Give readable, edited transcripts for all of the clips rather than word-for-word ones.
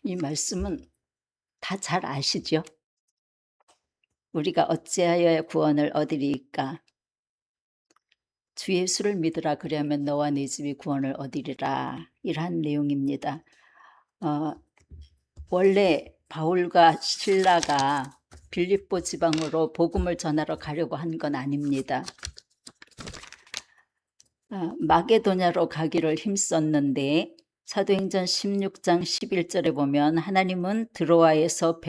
이 말씀은 다 잘 아시죠? 우리가 어찌하여 구원을 얻으리까? 주 예수를 믿으라 그리하면 너와 네 집이 구원을 얻으리라. 이러한 내용입니다. 어, 원래 바울과 실라가 빌립보 지방으로 복음을 전하러 가려고 한 건 아닙니다. 마게도냐로 가기를 힘썼는데 사도행전 16장 11절에 보면 하나님은 드로아에서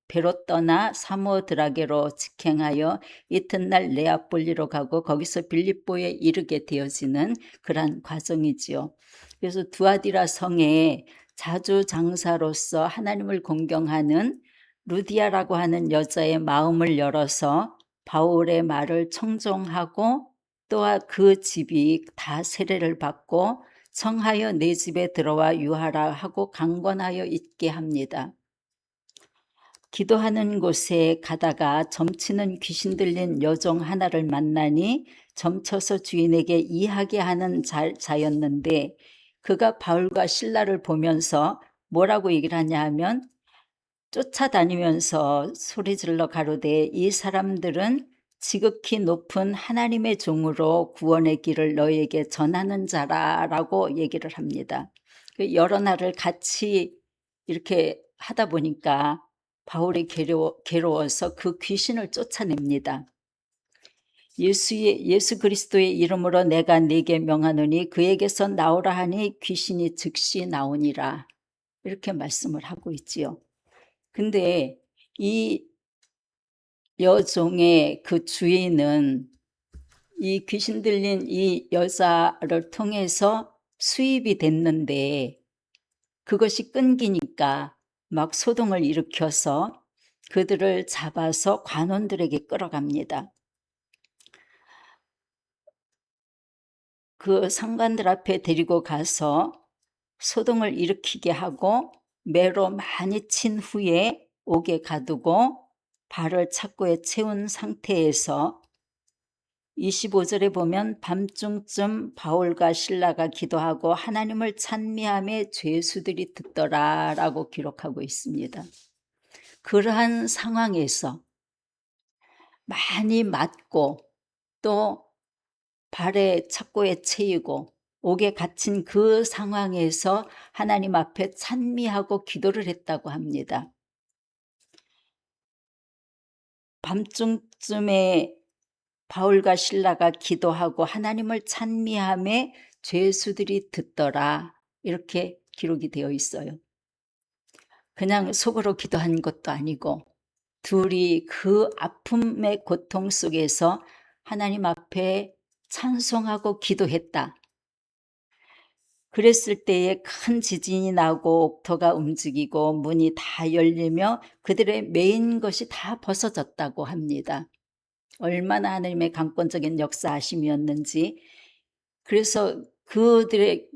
배로 떠나 사모드라게로 직행하여 이튿날 네아폴리로 가고 거기서 빌립보에 이르게 되어지는 그러한 과정이지요. 그래서 두아디라 성에 자주 장사로서 하나님을 공경하는 루디아라고 하는 여자의 마음을 열어서 바울의 말을 청종하고 또한 그 집이 다 세례를 받고 청하여 내 집에 들어와 유하라 하고 강권하여 있게 합니다. 기도하는 곳에 가다가 점치는 귀신 들린 여종 하나를 만나니 점쳐서 주인에게 이하게 하는 자였는데 그가 바울과 실라를 보면서 뭐라고 얘기를 하냐 하면 쫓아다니면서 소리질러 가로되 이 사람들은 지극히 높은 하나님의 종으로 구원의 길을 너희에게 전하는 자라라고 얘기를 합니다. 여러 날을 같이 이렇게 하다 보니까 바울이 괴로워서 그 귀신을 쫓아냅니다. 예수 그리스도의 이름으로 내가 네게 명하노니 그에게서 나오라 하니 귀신이 즉시 나오니라. 이렇게 말씀을 하고 있지요. 근데 이 여종의 그 주인은 이 귀신 들린 이 여자를 통해서 수입이 됐는데 그것이 끊기니까 막 소동을 일으켜서 그들을 잡아서 관원들에게 끌어갑니다. 그 상관들 앞에 데리고 가서 소동을 일으키게 하고 매로 많이 친 후에 옥에 가두고 발을 착고에 채운 상태에서 25절에 보면 밤중쯤 바울과 실라가 기도하고 하나님을 찬미하며 죄수들이 듣더라 라고 기록하고 있습니다. 그러한 상황에서 많이 맞고 또 발에 착고에 채이고 옥에 갇힌 그 상황에서 하나님 앞에 찬미하고 기도를 했다고 합니다. 밤중쯤에 바울과 실라가 기도하고 하나님을 찬미하며 죄수들이 듣더라 이렇게 기록이 되어 있어요. 그냥 속으로 기도한 것도 아니고 둘이 그 아픔의 고통 속에서 하나님 앞에 찬송하고 기도했다. 그랬을 때에 큰 지진이 나고 옥토가 움직이고 문이 다 열리며 그들의 메인 것이 다 벗어졌다고 합니다. 얼마나 하나님의 강권적인 역사하심이었는지. 그래서 그들의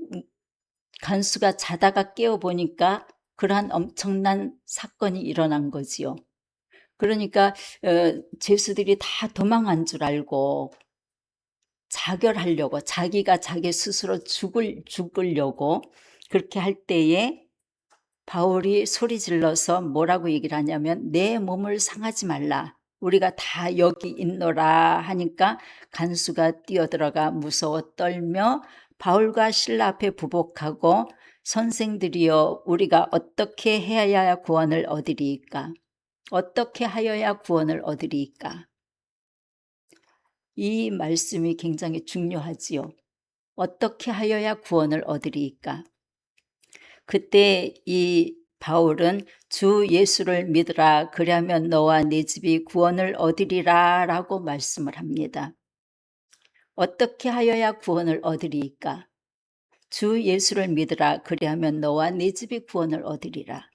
간수가 자다가 깨어보니까 그러한 엄청난 사건이 일어난 거지요. 그러니까 죄수들이 다 도망한 줄 알고 자결하려고 자기가 자기 스스로 죽으려고 그렇게 할 때에 바울이 소리 질러서 뭐라고 얘기를 하냐면 내 몸을 상하지 말라. 우리가 다 여기 있노라 하니까 간수가 뛰어들어가 무서워 떨며 바울과 실라 앞에 부복하고 선생들이여 우리가 어떻게 해야 구원을 얻으리이까? 어떻게 하여야 구원을 얻으리이까? 이 말씀이 굉장히 중요하지요. 어떻게 하여야 구원을 얻으리이까? 그때 이 바울은 주 예수를 믿으라 그리하면 너와 네 집이 구원을 얻으리라 라고 말씀을 합니다. 어떻게 하여야 구원을 얻으리이까? 주 예수를 믿으라 그리하면 너와 네 집이 구원을 얻으리라.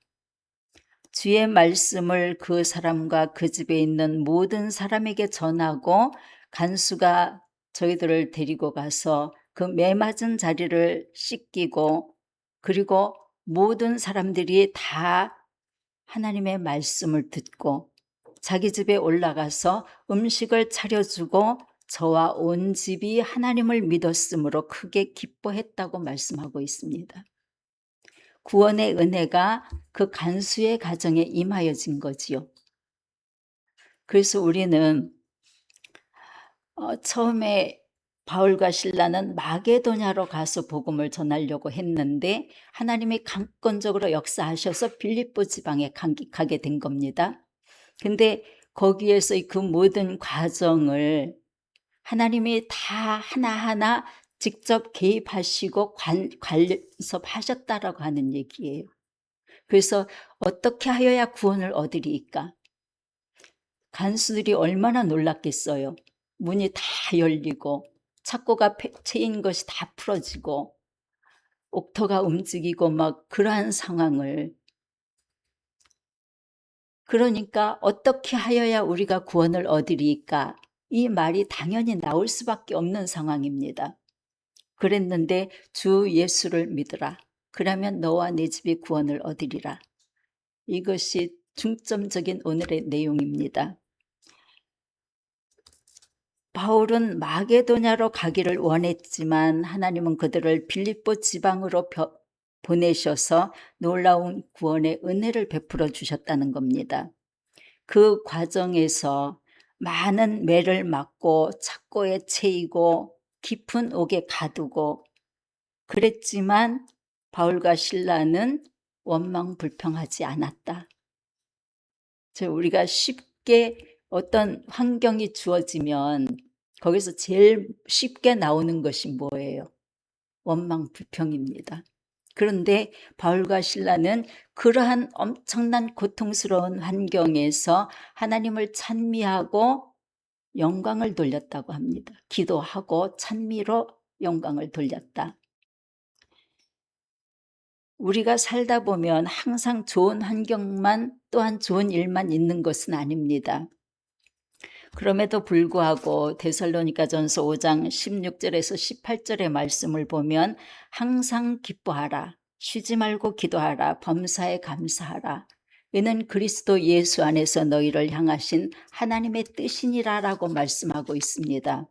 주의 말씀을 그 사람과 그 집에 있는 모든 사람에게 전하고 간수가 저희들을 데리고 가서 그 매맞은 자리를 씻기고 그리고 모든 사람들이 다 하나님의 말씀을 듣고 자기 집에 올라가서 음식을 차려주고 저와 온 집이 하나님을 믿었으므로 크게 기뻐했다고 말씀하고 있습니다. 구원의 은혜가 그 간수의 가정에 임하여진 거지요. 그래서 우리는 처음에 바울과 실라는 마게도냐로 가서 복음을 전하려고 했는데 하나님이 강권적으로 역사하셔서 빌립보 지방에 감격하게 된 겁니다. 근데 거기에서 그 모든 과정을 하나님이 다 하나하나 직접 개입하시고 간섭하셨다라고 하는 얘기예요. 그래서 어떻게 하여야 구원을 얻으리까? 간수들이 얼마나 놀랐겠어요. 문이 다 열리고 착고가 채인 것이 다 풀어지고 옥토가 움직이고 막 그러한 상황을, 그러니까 어떻게 하여야 우리가 구원을 얻으리까? 이 말이 당연히 나올 수밖에 없는 상황입니다. 그랬는데 주 예수를 믿으라. 그러면 너와 네 집이 구원을 얻으리라. 이것이 중점적인 오늘의 내용입니다. 바울은 마게도냐로 가기를 원했지만 하나님은 그들을 빌립보 지방으로 보내셔서 놀라운 구원의 은혜를 베풀어 주셨다는 겁니다. 그 과정에서 많은 매를 맞고 착고에 채이고 깊은 옥에 가두고 그랬지만 바울과 실라는 원망불평하지 않았다. 우리가 쉽게 어떤 환경이 주어지면 거기서 제일 쉽게 나오는 것이 뭐예요? 원망불평입니다. 그런데 바울과 실라는 그러한 엄청난 고통스러운 환경에서 하나님을 찬미하고 영광을 돌렸다고 합니다. 기도하고 찬미로 영광을 돌렸다. 우리가 살다 보면 항상 좋은 환경만 또한 좋은 일만 있는 것은 아닙니다. 그럼에도 불구하고 데살로니가전서 5장 16절에서 18절의 말씀을 보면 항상 기뻐하라, 쉬지 말고 기도하라, 범사에 감사하라. 이는 그리스도 예수 안에서 너희를 향하신 하나님의 뜻이니라라고 말씀하고 있습니다.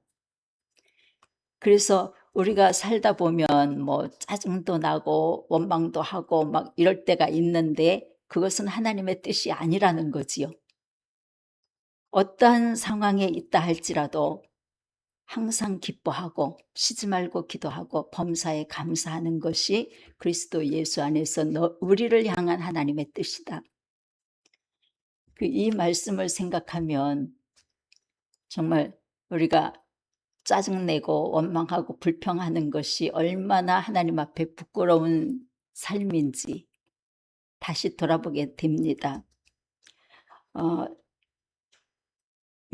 그래서 우리가 살다 보면 뭐 짜증도 나고 원망도 하고 막 이럴 때가 있는데 그것은 하나님의 뜻이 아니라는 거지요. 어떠한 상황에 있다 할지라도 항상 기뻐하고 쉬지 말고 기도하고 범사에 감사하는 것이 그리스도 예수 안에서 우리를 향한 하나님의 뜻이다. 이 말씀을 생각하면 정말 우리가 짜증내고 원망하고 불평하는 것이 얼마나 하나님 앞에 부끄러운 삶인지 다시 돌아보게 됩니다.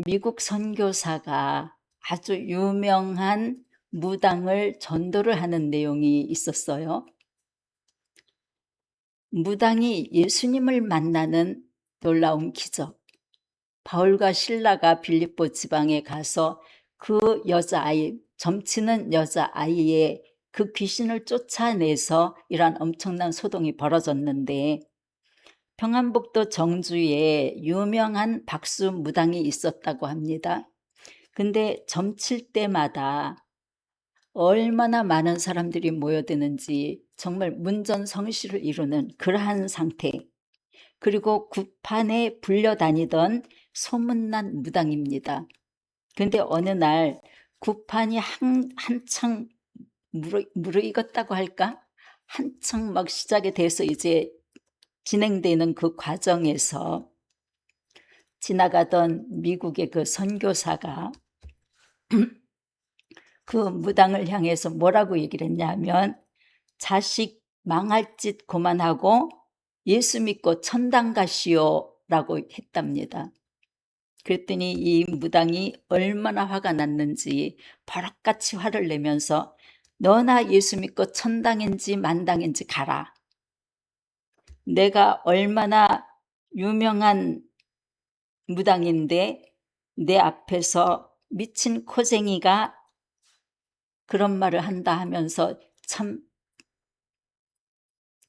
미국 선교사가 아주 유명한 무당을 전도를 하는 내용이 있었어요. 무당이 예수님을 만나는 놀라운 기적. 바울과 실라가 빌립보 지방에 가서 그 여자아이, 점치는 여자아이의 그 귀신을 쫓아내서 이러한 엄청난 소동이 벌어졌는데 평안북도 정주에 유명한 박수 무당이 있었다고 합니다. 근데 점칠 때마다 얼마나 많은 사람들이 모여드는지 정말 문전성시를 이루는 그러한 상태, 그리고 구판에 불려다니던 소문난 무당입니다. 근데 어느 날 구판이 한창 무르익었다고 할까? 한창 막 시작이 돼서 이제 진행되는 그 과정에서 지나가던 미국의 그 선교사가 그 무당을 향해서 뭐라고 얘기를 했냐면 자식 망할 짓 그만하고 예수 믿고 천당 가시오 라고 했답니다. 그랬더니 이 무당이 얼마나 화가 났는지 버럭같이 화를 내면서 너나 예수 믿고 천당인지 만당인지 가라. 내가 얼마나 유명한 무당인데 내 앞에서 미친 코쟁이가 그런 말을 한다 하면서 참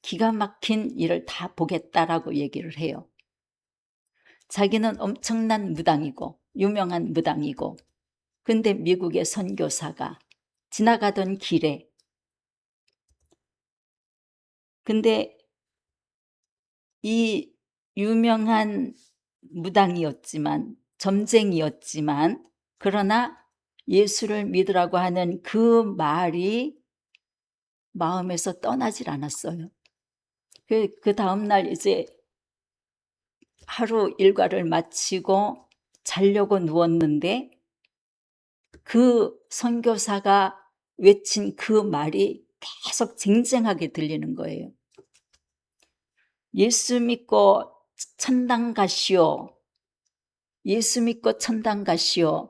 기가 막힌 일을 다 보겠다라고 얘기를 해요. 자기는 엄청난 무당이고 유명한 무당이고, 근데 미국의 선교사가 지나가던 길에, 근데 이 유명한 무당이었지만, 점쟁이였지만, 그러나 예수를 믿으라고 하는 그 말이 마음에서 떠나질 않았어요. 그 다음날 이제 하루 일과를 마치고 자려고 누웠는데 그 선교사가 외친 그 말이 계속 쟁쟁하게 들리는 거예요. 예수 믿고 천당 가시오. 예수 믿고 천당 가시오.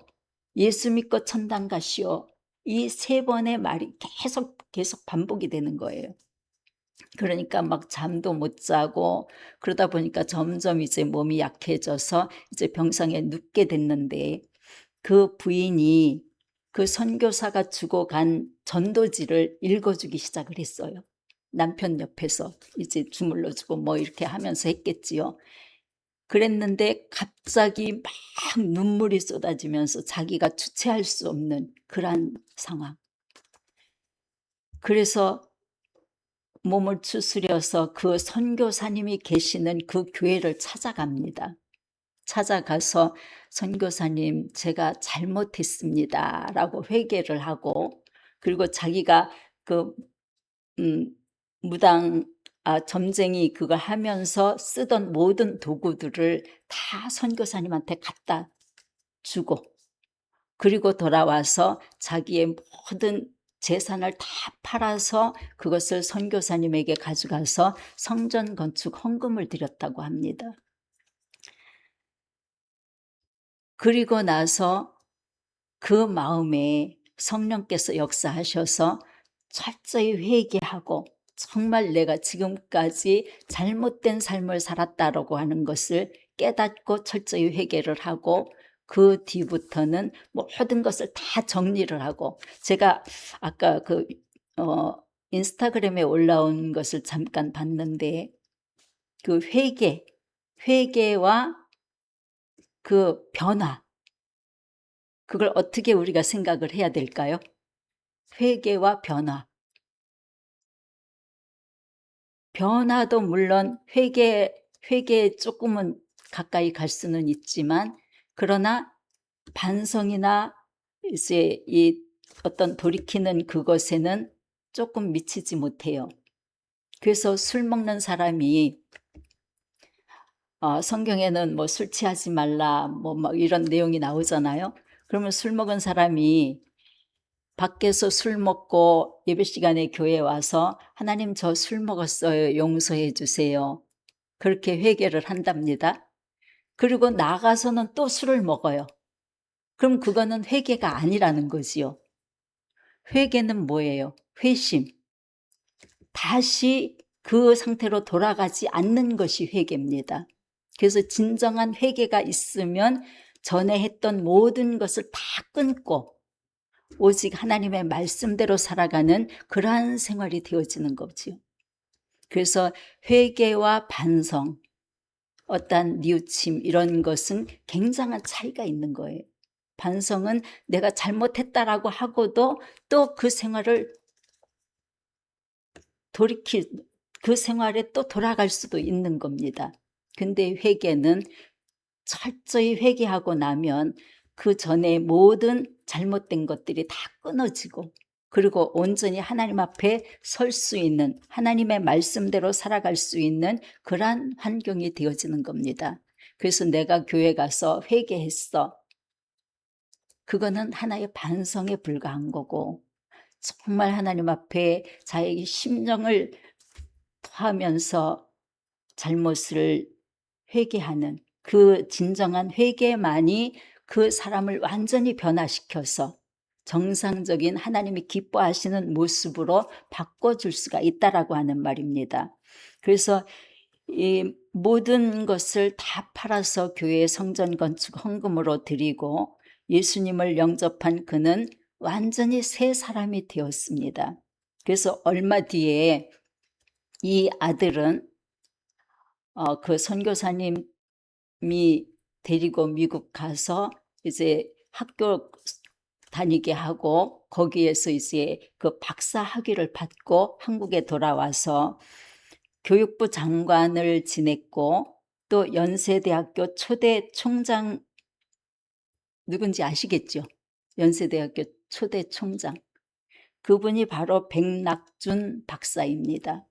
예수 믿고 천당 가시오. 이 3번의 말이 계속 반복이 되는 거예요. 그러니까 막 잠도 못 자고 그러다 보니까 점점 이제 몸이 약해져서 이제 병상에 눕게 됐는데, 그 부인이 그 선교사가 주고 간 전도지를 읽어주기 시작을 했어요. 남편 옆에서 이제 주물러주고 뭐 이렇게 하면서 했겠지요. 그랬는데 갑자기 막 눈물이 쏟아지면서 자기가 주체할 수 없는 그러한 상황. 그래서 몸을 추스려서 그 선교사님이 계시는 그 교회를 찾아갑니다. 찾아가서 선교사님, 제가 잘못했습니다 라고 회개를 하고, 그리고 자기가 그 무당 점쟁이 그거 하면서 쓰던 모든 도구들을 다 선교사님한테 갖다 주고, 그리고 돌아와서 자기의 모든 재산을 다 팔아서 그것을 선교사님에게 가져가서 성전 건축 헌금을 드렸다고 합니다. 그리고 나서 그 마음에 성령께서 역사하셔서 철저히 회개하고, 정말 내가 지금까지 잘못된 삶을 살았다라고 하는 것을 깨닫고 철저히 회개를 하고, 그 뒤부터는 모든 것을 다 정리를 하고, 제가 아까 인스타그램에 올라온 것을 잠깐 봤는데, 그 회개와 그 변화, 그걸 어떻게 우리가 생각을 해야 될까요? 회개와 변화도 물론 회개에 조금은 가까이 갈 수는 있지만, 그러나 반성이나 이제 이 어떤 돌이키는 그것에는 조금 미치지 못해요. 그래서 술 먹는 사람이 성경에는 뭐 술 취하지 말라 뭐 이런 내용이 나오잖아요. 그러면 술 먹은 사람이 밖에서 술 먹고 예배 시간에 교회에 와서 하나님 저 술 먹었어요. 용서해 주세요. 그렇게 회개를 한답니다. 그리고 나가서는 또 술을 먹어요. 그럼 그거는 회개가 아니라는 거지요. 회개는 뭐예요? 회심. 다시 그 상태로 돌아가지 않는 것이 회개입니다. 그래서 진정한 회개가 있으면 전에 했던 모든 것을 다 끊고 오직 하나님의 말씀대로 살아가는 그러한 생활이 되어지는 거지요. 그래서 회개와 반성, 어떠한 뉘우침 이런 것은 굉장한 차이가 있는 거예요. 반성은 내가 잘못했다라고 하고도 또 그 생활을 그 생활에 또 돌아갈 수도 있는 겁니다. 근데 회개는 철저히 회개하고 나면 그 전에 모든 잘못된 것들이 다 끊어지고, 그리고 온전히 하나님 앞에 설 수 있는, 하나님의 말씀대로 살아갈 수 있는 그러한 환경이 되어지는 겁니다. 그래서 내가 교회 가서 회개했어. 그거는 하나의 반성에 불과한 거고, 정말 하나님 앞에 자기 심령을 토하면서 잘못을 회개하는 그 진정한 회개만이 그 사람을 완전히 변화시켜서 정상적인 하나님이 기뻐하시는 모습으로 바꿔줄 수가 있다라고 하는 말입니다. 그래서 이 모든 것을 다 팔아서 교회 성전 건축 헌금으로 드리고 예수님을 영접한 그는 완전히 새 사람이 되었습니다. 그래서 얼마 뒤에 이 아들은 그 선교사님이 데리고 미국 가서 이제 학교 다니게 하고, 거기에서 이제 그 박사 학위를 받고 한국에 돌아와서 교육부 장관을 지냈고 또 연세대학교 초대 총장 누군지 아시겠죠? 연세대학교 초대 총장. 그분이 바로 백낙준 박사입니다.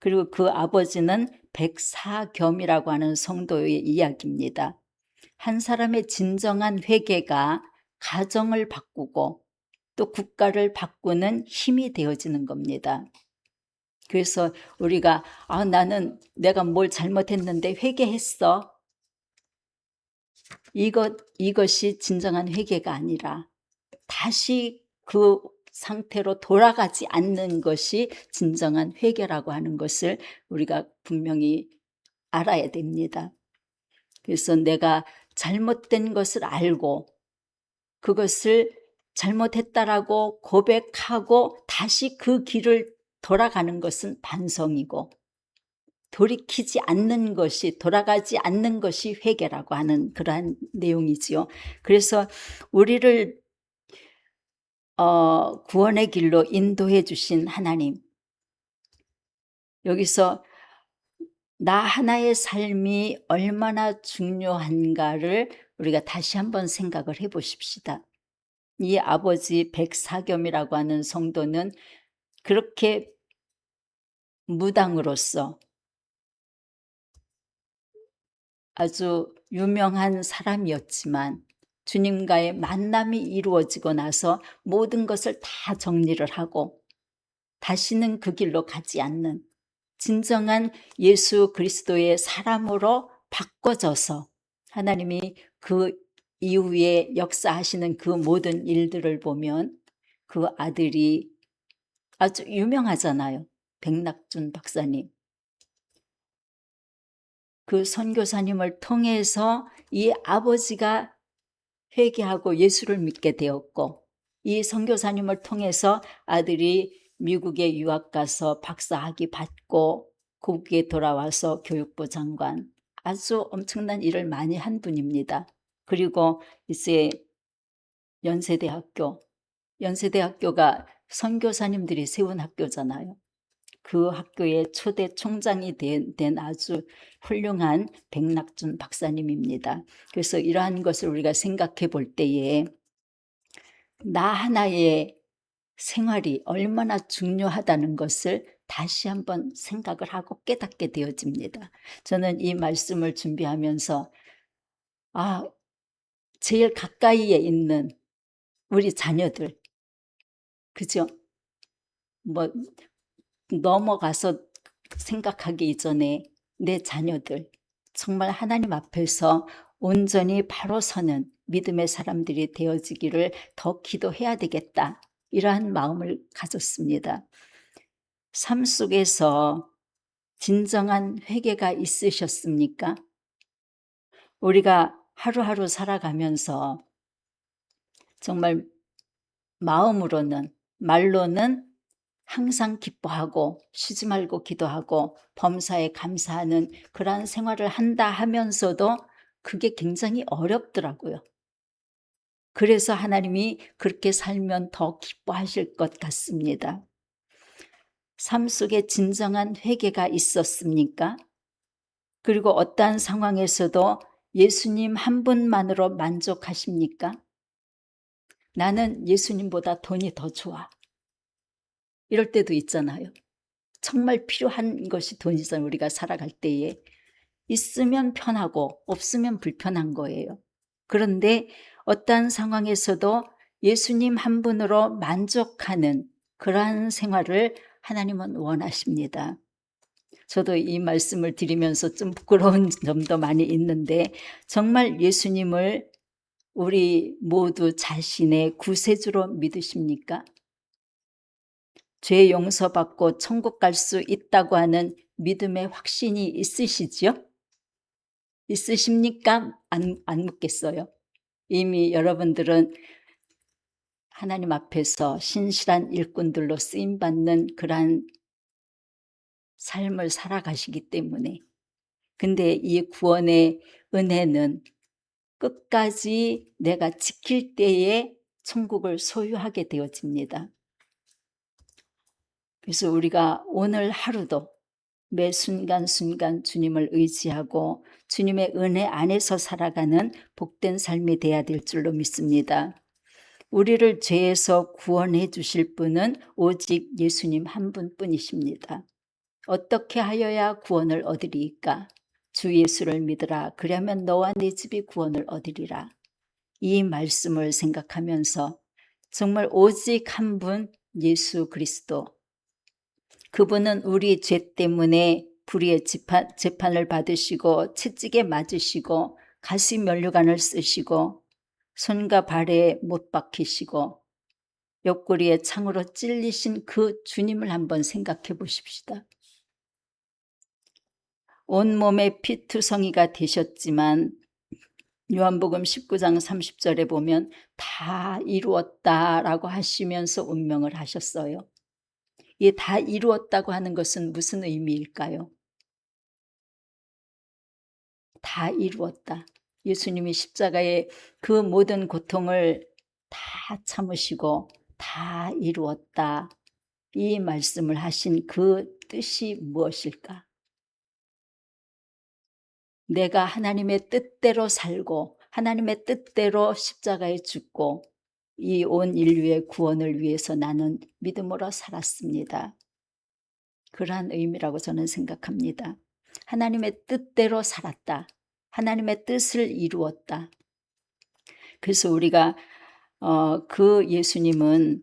그리고 그 아버지는 백사겸이라고 하는 성도의 이야기입니다. 한 사람의 진정한 회개가 가정을 바꾸고 또 국가를 바꾸는 힘이 되어지는 겁니다. 그래서 우리가 나는 내가 뭘 잘못했는데 회개했어. 이것이 진정한 회개가 아니라 다시 그 상태로 돌아가지 않는 것이 진정한 회개라고 하는 것을 우리가 분명히 알아야 됩니다. 그래서 내가 잘못된 것을 알고 그것을 잘못했다라고 고백하고 다시 그 길을 돌아가는 것은 반성이고, 돌이키지 않는 것이, 돌아가지 않는 것이 회개라고 하는 그러한 내용이지요. 그래서 우리를 구원의 길로 인도해 주신 하나님, 여기서 나 하나의 삶이 얼마나 중요한가를 우리가 다시 한번 생각을 해 보십시다. 이 아버지 백사겸이라고 하는 성도는 그렇게 무당으로서 아주 유명한 사람이었지만 주님과의 만남이 이루어지고 나서 모든 것을 다 정리를 하고 다시는 그 길로 가지 않는 진정한 예수 그리스도의 사람으로 바꿔져서 하나님이 그 이후에 역사하시는 그 모든 일들을 보면 그 아들이 아주 유명하잖아요. 백낙준 박사님. 그 선교사님을 통해서 이 아버지가 회개하고 예수를 믿게 되었고, 이 선교사님을 통해서 아들이 미국에 유학 가서 박사학위 받고 국에 돌아와서 교육부 장관, 아주 엄청난 일을 많이 한 분입니다. 그리고 이제 연세대학교가 선교사님들이 세운 학교잖아요. 그 학교의 초대 총장이 된 아주 훌륭한 백낙준 박사님입니다. 그래서 이러한 것을 우리가 생각해 볼 때에 나 하나의 생활이 얼마나 중요하다는 것을 다시 한번 생각을 하고 깨닫게 되어집니다. 저는 이 말씀을 준비하면서 제일 가까이에 있는 우리 자녀들, 그죠? 뭐 넘어가서 생각하기 이전에 내 자녀들 정말 하나님 앞에서 온전히 바로 서는 믿음의 사람들이 되어지기를 더 기도해야 되겠다, 이러한 마음을 가졌습니다. 삶 속에서 진정한 회개가 있으셨습니까? 우리가 하루하루 살아가면서 정말 마음으로는, 말로는 항상 기뻐하고 쉬지 말고 기도하고 범사에 감사하는 그러한 생활을 한다 하면서도 그게 굉장히 어렵더라고요. 그래서 하나님이 그렇게 살면 더 기뻐하실 것 같습니다. 삶 속에 진정한 회개가 있었습니까? 그리고 어떠한 상황에서도 예수님 한 분만으로 만족하십니까? 나는 예수님보다 돈이 더 좋아, 이럴 때도 있잖아요. 정말 필요한 것이 돈이잖아요. 우리가 살아갈 때에 있으면 편하고 없으면 불편한 거예요. 그런데 어떠한 상황에서도 예수님 한 분으로 만족하는 그러한 생활을 하나님은 원하십니다. 저도 이 말씀을 드리면서 좀 부끄러운 점도 많이 있는데, 정말 예수님을 우리 모두 자신의 구세주로 믿으십니까? 죄 용서받고 천국 갈 수 있다고 하는 믿음의 확신이 있으시지요? 있으십니까? 안 묻겠어요. 이미 여러분들은 하나님 앞에서 신실한 일꾼들로 쓰임받는 그러한 삶을 살아가시기 때문에. 근데 이 구원의 은혜는 끝까지 내가 지킬 때에 천국을 소유하게 되어집니다. 그래서 우리가 오늘 하루도 매 순간순간 주님을 의지하고 주님의 은혜 안에서 살아가는 복된 삶이 돼야 될 줄로 믿습니다. 우리를 죄에서 구원해 주실 분은 오직 예수님 한 분뿐이십니다. 어떻게 하여야 구원을 얻으리이까? 주 예수를 믿으라. 그러면 너와 네 집이 구원을 얻으리라. 이 말씀을 생각하면서 정말 오직 한 분 예수 그리스도, 그분은 우리 죄 때문에 불의의 재판을 받으시고 채찍에 맞으시고 가시 면류관을 쓰시고 손과 발에 못 박히시고 옆구리에 창으로 찔리신 그 주님을 한번 생각해 보십시다. 온몸에 피투성이가 되셨지만 요한복음 19장 30절에 보면 다 이루었다라고 하시면서 운명을 하셨어요. 이 다 이루었다고 하는 것은 무슨 의미일까요? 다 이루었다. 예수님이 십자가의 그 모든 고통을 다 참으시고 다 이루었다. 이 말씀을 하신 그 뜻이 무엇일까? 내가 하나님의 뜻대로 살고 하나님의 뜻대로 십자가에 죽고 이 온 인류의 구원을 위해서 나는 믿음으로 살았습니다. 그러한 의미라고 저는 생각합니다. 하나님의 뜻대로 살았다. 하나님의 뜻을 이루었다. 그래서 우리가 그 예수님은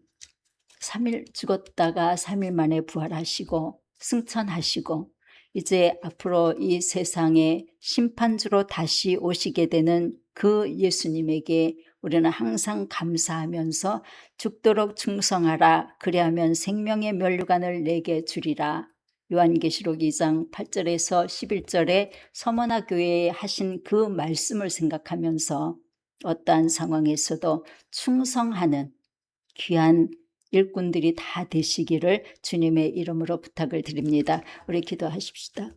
3일 죽었다가 3일 만에 부활하시고 승천하시고 이제 앞으로 이 세상의 심판주로 다시 오시게 되는 그 예수님에게 우리는 항상 감사하면서 죽도록 충성하라. 그리하면 생명의 면류관을 내게 주리라. 요한계시록 2장 8절에서 11절에 서머나 교회에 하신 그 말씀을 생각하면서 어떠한 상황에서도 충성하는 귀한 일꾼들이 다 되시기를 주님의 이름으로 부탁을 드립니다. 우리 기도하십시다.